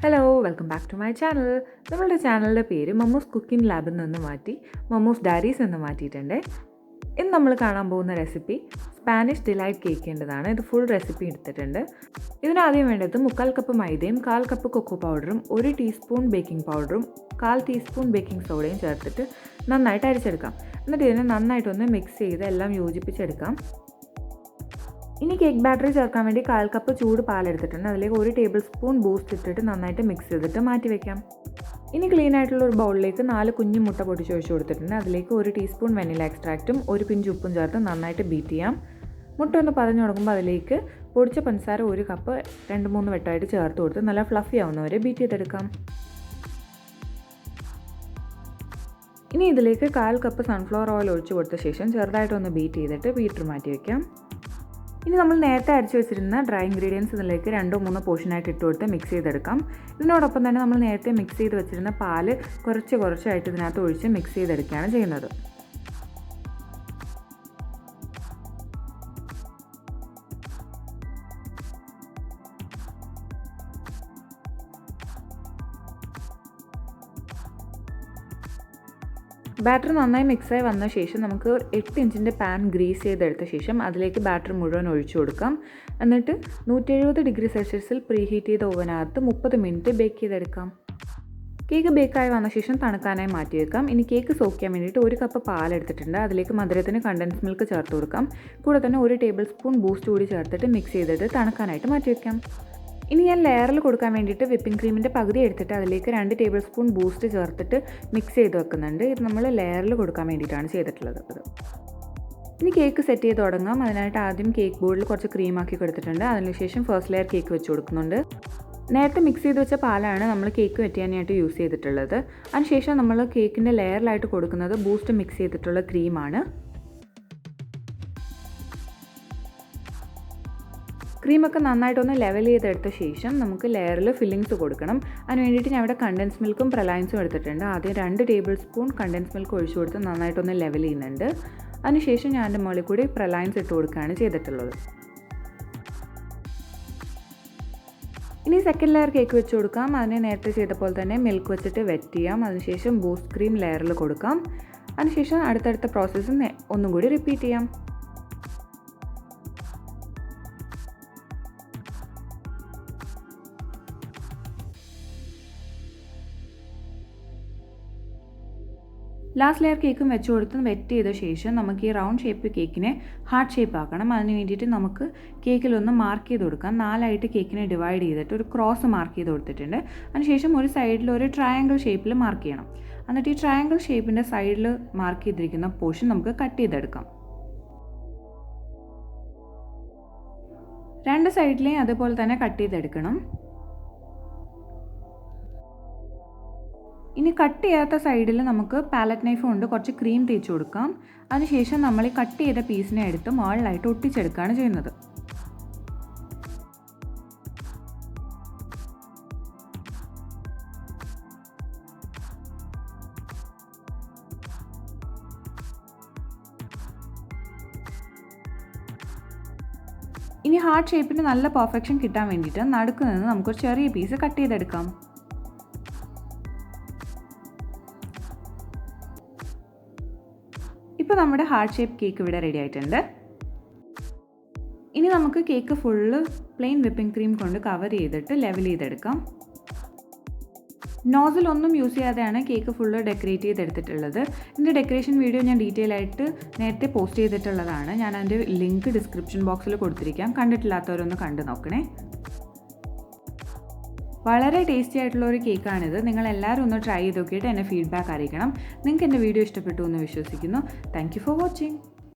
Hello, welcome back to my channel. നമ്മളുടെ ചാനലിൻ്റെ പേര് മമ്മൂസ് കുക്കിംഗ് ലാബിൽ നിന്ന് മാറ്റി മമ്മൂസ് ഡയറീസ് എന്ന് മാറ്റിയിട്ടുണ്ട്. ഇന്ന് നമ്മൾ കാണാൻ പോകുന്ന റെസിപ്പി സ്പാനിഷ് ഡിലൈറ്റ് കേക്കിൻ്റെതാണ്. ഇത് ഫുൾ റെസിപ്പി എടുത്തിട്ടുണ്ട്. ഇതിനാദ്യം വേണ്ടത് 1/4 കപ്പ് മൈദയും 1/4 കപ്പ് കൊക്കോ പൗഡറും 1 ടീസ്പൂൺ ബേക്കിംഗ് പൗഡറും 1/4 ടീസ്പൂൺ ബേക്കിംഗ് സോഡയും ചേർത്തിട്ട് നന്നായിട്ട് അരിച്ചെടുക്കാം. എന്നിട്ട് ഇതിനെ നന്നായിട്ടൊന്ന് മിക്സ് ചെയ്ത് എല്ലാം യോജിപ്പിച്ചെടുക്കാം. ഇനി കേക്ക് ബാറ്ററി ചേർക്കാൻ വേണ്ടി 1/4 കപ്പ് ചൂട് പാലെടുത്തിട്ടുണ്ട്. അതിലേക്ക് 1 ടേബിൾ സ്പൂൺ ബൂസ്റ്റ് ഇട്ടിട്ട് നന്നായിട്ട് മിക്സ് ചെയ്തിട്ട് മാറ്റി വയ്ക്കാം. ഇനി ക്ലീൻ ആയിട്ടുള്ള ഒരു ബൗളിലേക്ക് 4 കുഞ്ഞു മുട്ട പൊട്ടിച്ചൊഴിച്ച് കൊടുത്തിട്ടുണ്ട്. അതിലേക്ക് 1 ടീസ്പൂൺ വെനില എക്സ്ട്രാക്റ്റും 1 പിഞ്ച് ഉപ്പും ചേർത്ത് നന്നായിട്ട് ബീറ്റ് ചെയ്യാം. മുട്ട ഒന്ന് പതഞ്ഞ് തുടങ്ങുമ്പോൾ അതിലേക്ക് പൊടിച്ച പഞ്ചസാര 1 കപ്പ് 2-3 വട്ടമായിട്ട് ചേർത്ത് കൊടുത്ത് നല്ല ഫ്ലഫി ആവുന്നവരെ ബീറ്റ് ചെയ്തെടുക്കാം. ഇനി ഇതിലേക്ക് 1/4 കപ്പ് സൺഫ്ലവർ ഓയിൽ ഒഴിച്ച് കൊടുത്ത ശേഷം ചെറുതായിട്ടൊന്ന് ബീറ്റ് ചെയ്തിട്ട് ബീറ്റർ മാറ്റി വയ്ക്കാം. ഇനി നമ്മൾ നേരത്തെ അരച്ച് വെച്ചിരുന്ന ഡ്രൈ ഇൻഗ്രീഡിയൻസ് ഇതിലേക്ക് 2-3 പോർഷനായിട്ട് ഇട്ട് കൊടുത്ത് മിക്സ് ചെയ്തെടുക്കാം. ഇതിനോടൊപ്പം തന്നെ നമ്മൾ നേരത്തെ മിക്സ് ചെയ്ത് വെച്ചിരുന്ന പാല് കുറച്ചായിട്ട് ഇതിനകത്ത് ഒഴിച്ച് മിക്സ് ചെയ്തെടുക്കുകയാണ് ചെയ്യുന്നത്. ബാറ്റർ നന്നായി മിക്സായി വന്ന ശേഷം നമുക്ക് 8 ഇഞ്ചിൻ്റെ പാൻ ഗ്രീസ് ചെയ്തെടുത്ത ശേഷം അതിലേക്ക് ബാറ്റർ മുഴുവൻ ഒഴിച്ചു കൊടുക്കാം. എന്നിട്ട് 170 ഡിഗ്രി സെൽഷ്യസിൽ പ്രീ ഹീറ്റ് ചെയ്ത ഓവനകത്ത് 30 മിനിറ്റ് ബേക്ക് ചെയ്തെടുക്കാം. കേക്ക് ബേക്കായി വന്ന ശേഷം തണുക്കാനായി മാറ്റി വെക്കാം. ഇനി കേക്ക് സോക്ക് ചെയ്യാൻ വേണ്ടിയിട്ട് 1 കപ്പ് പാലെടുത്തിട്ടുണ്ട്. അതിലേക്ക് മധുരത്തിന് കണ്ടൻസ് മിൽക്ക് ചേർത്ത് കൊടുക്കാം. കൂടെ തന്നെ 1 ടേബിൾ സ്പൂൺ ബൂസ്റ്റ് കൂടി ചേർത്തിട്ട് മിക്സ് ചെയ്തിട്ട് തണുക്കാനായിട്ട് മാറ്റി വയ്ക്കാം. ഇനി ഞാൻ ലെയറിൽ കൊടുക്കാൻ വേണ്ടിയിട്ട് വിപ്പിംഗ് ക്രീമിൻ്റെ പകുതി എടുത്തിട്ട് അതിലേക്ക് 2 ടേബിൾ സ്പൂൺ ബൂസ്റ്റ് ചേർത്തിട്ട് മിക്സ് ചെയ്ത് വെക്കുന്നുണ്ട്. ഇത് നമ്മൾ ലെയറിൽ കൊടുക്കാൻ വേണ്ടിയിട്ടാണ് ചെയ്തിട്ടുള്ളത്. ഇനി കേക്ക് സെറ്റ് ചെയ്ത് തുടങ്ങാം. അതിനായിട്ട് ആദ്യം കേക്ക് ബോർഡിൽ കുറച്ച് ക്രീമാക്കി കൊടുത്തിട്ടുണ്ട്. അതിനുശേഷം ഫസ്റ്റ് ലെയർ കേക്ക് വെച്ച് കൊടുക്കുന്നുണ്ട്. നേരത്തെ മിക്സ് ചെയ്ത് വെച്ച പാലാണ് നമ്മൾ കേക്ക് വെറ്റാനായിട്ട് യൂസ് ചെയ്തിട്ടുള്ളത്. അതിനുശേഷം നമ്മൾ കേക്കിൻ്റെ ലെയറിലായിട്ട് കൊടുക്കുന്നത് ബൂസ്റ്റ് മിക്സ് ചെയ്തിട്ടുള്ള ക്രീമാണ്. ക്രീമൊക്കെ നന്നായിട്ടൊന്ന് ലെവൽ ചെയ്തെടുത്ത ശേഷം നമുക്ക് ലെയറിൽ ഫില്ലിങ്സ് കൊടുക്കണം. അതിന് വേണ്ടിയിട്ട് ഞാൻ ഇവിടെ കണ്ടൻസ് മിൽക്കും പ്രലയൻസും എടുത്തിട്ടുണ്ട്. ആദ്യം 2 ടേബിൾ സ്പൂൺ കണ്ടൻസ് മിൽക്ക് ഒഴിച്ചു കൊടുത്ത് നന്നായിട്ടൊന്ന് ലെവൽ ചെയ്യുന്നുണ്ട്. അതിനുശേഷം ഞാൻ എൻ്റെ മുകളിൽ കൂടി പ്രലയൻസ് ഇട്ട് കൊടുക്കുകയാണ് ചെയ്തിട്ടുള്ളത്. ഇനി സെക്കൻഡ് ലെയർ കേക്ക് വെച്ച് കൊടുക്കാം. അതിനെ നേരത്തെ ചെയ്ത പോലെ തന്നെ മിൽക്ക് വെച്ചിട്ട് വെറ്റ് ചെയ്യാം. അതിനുശേഷം ബൂസ്റ്റ് ക്രീം ലെയറിൽ കൊടുക്കാം. അതിനുശേഷം അടുത്തടുത്ത പ്രോസസ്സും ഒന്നും കൂടി റിപ്പീറ്റ് ചെയ്യാം. ലാസ്റ്റ് ലെയർ കേക്കും വെച്ച് കൊടുത്ത് വെറ്റ് ചെയ്ത ശേഷം നമുക്ക് ഈ റൗണ്ട് ഷേപ്പ് കേക്കിനെ ഹാർട്ട് ഷേപ്പ് ആക്കണം. അതിന് വേണ്ടിയിട്ട് നമുക്ക് കേക്കിലൊന്ന് മാർക്ക് ചെയ്ത് കൊടുക്കാം. 4ആയിട്ട് കേക്കിനെ ഡിവൈഡ് ചെയ്തിട്ട് ഒരു ക്രോസ് മാർക്ക് ചെയ്ത് കൊടുത്തിട്ടുണ്ട്. അതിനുശേഷം ഒരു സൈഡിൽ ഒരു ട്രയാങ്കിൾ ഷേപ്പിൽ മാർക്ക് ചെയ്യണം. എന്നിട്ട് ഈ ട്രയാങ്കിൾ ഷേപ്പിൻ്റെ സൈഡിൽ മാർക്ക് ചെയ്തിരിക്കുന്ന പോർഷൻ നമുക്ക് കട്ട് ചെയ്തെടുക്കാം. 2 സൈഡിലെയും അതുപോലെ തന്നെ കട്ട് ചെയ്തെടുക്കണം. ഇനി കട്ട് ചെയ്യാത്ത സൈഡിൽ നമുക്ക് പാലറ്റ് നൈഫ് കൊണ്ട് കുറച്ച് ക്രീം തേച്ച് കൊടുക്കാം. അതിനുശേഷം നമ്മൾ ഈ കട്ട് ചെയ്ത പീസിനെ എടുത്ത് മുകളിലായിട്ട് ഒട്ടിച്ചെടുക്കുകയാണ് ചെയ്യുന്നത്. ഇനി ഹാർട്ട് ഷേപ്പിന് നല്ല പെർഫെക്ഷൻ കിട്ടാൻ വേണ്ടിയിട്ട് നടുക്ക് നിന്ന് നമുക്കൊരു ചെറിയ പീസ് കട്ട് ചെയ്തെടുക്കാം. ഇപ്പോൾ നമ്മുടെ ഹാർട്ട് ഷേപ്പ് കേക്ക് ഇവിടെ റെഡി ആയിട്ടുണ്ട്. ഇനി നമുക്ക് cake full plain whipping cream കൊണ്ട് കവർ ചെയ്തിട്ട് ലെവൽ ചെയ്തെടുക്കാം. നോസിൽ ഒന്നും യൂസ് ചെയ്യാതെയാണ് കേക്ക് ഫുള്ള് ഡെക്കറേറ്റ് ചെയ്തെടുത്തിട്ടുള്ളത്. ഇതിൻ്റെ ഡെക്കറേഷൻ വീഡിയോ ഞാൻ ഡീറ്റെയിൽ ആയിട്ട് നേരത്തെ പോസ്റ്റ് ചെയ്തിട്ടുള്ളതാണ്. ഞാൻ അതിൻ്റെ ലിങ്ക് ഡിസ്ക്രിപ്ഷൻ ബോക്സിൽ കൊടുത്തിരിക്കാം. കണ്ടിട്ടില്ലാത്തവരൊന്ന് കണ്ടു നോക്കണേ. വളരെ ടേസ്റ്റി ആയിട്ടുള്ള ഒരു കേക്കാണിത്. നിങ്ങൾ എല്ലാവരും ഒന്ന് ട്രൈ ചെയ്ത് നോക്കിയിട്ട് എന്നെ ഫീഡ്ബാക്ക് അറിയിക്കണം. നിങ്ങൾക്ക് എൻ്റെ വീഡിയോ ഇഷ്ടപ്പെട്ടു എന്ന് വിശ്വസിക്കുന്നു. Thank you for watching.